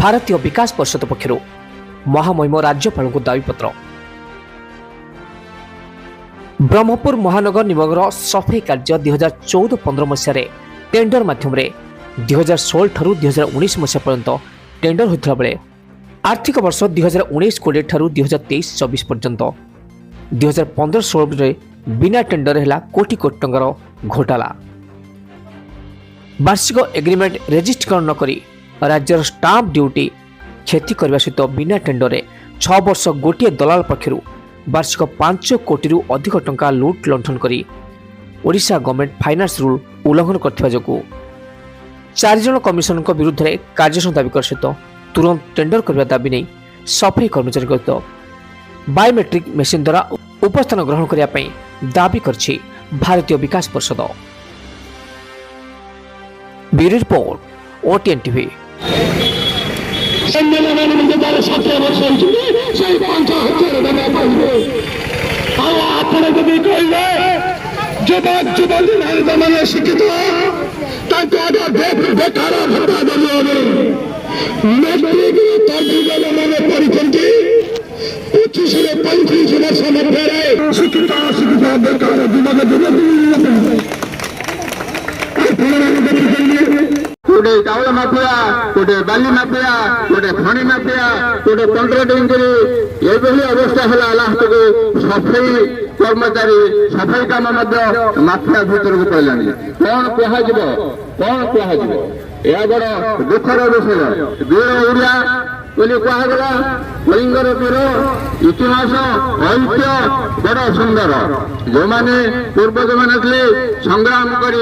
भारतीय विकास परिषद पक्षर महामहिम राज्यपाल को दाबीपत्र। ब्रह्मपुर महानगर निगम सफाई कार्य 2014-15 मसीह टेंडर माध्यम 2016 ठारू 2019 मसीहा पर्यंत टेंडर होता बेले आर्थिक वर्ष 2019-20 ठारू 2023-24 पर्यंत 2015-16 बिना टेंडर है कोटी कोटी टंकार घोटाला। वार्षिक एग्रीमेंट रेजिस्ट्रेशन न करी राज्यर स्टाम्प ड्यूटी क्षति करने सहित बिना टेंडर 6 वर्ष गोटे दलाल पक्षर वार्षिक 5 कोटी अधिक टंका लुट लंठन करी ओडिशा गवर्नमेंट फाइनान्स रूल उल्लंघन करथिबा जोगु 4 जन कमिशनर विरुद्ध में कार्यक्षमता दाबी कर सहित तुरंत टेंडर करने दाबी नहीं सफाई कर्मचारी सहित बायोमेट्रिक मेसीन द्वारा उपस्थान ग्रहण करने दाबी करछि Bharatiya Vikas Parishad. Bureau report OTN TV. शिक्षित बेकार भत्ता गोटे चाउल माफिया, गोटे बाली माफिया, गोटे खणी माफिया, गोटे कंट्राक्टिंग ये अवस्था है लास्ट को सफाई कर्मचारी सफाई काम माफिया भीतर को पड़ा कौन कह यह बड़ दुखर विषय। वीर ओडिया बोली कहगला कलिंगर वीर इतिहास ऐतिह्य बड़ सुंदर जो मैंने पूर्वज मैंने संग्राम कर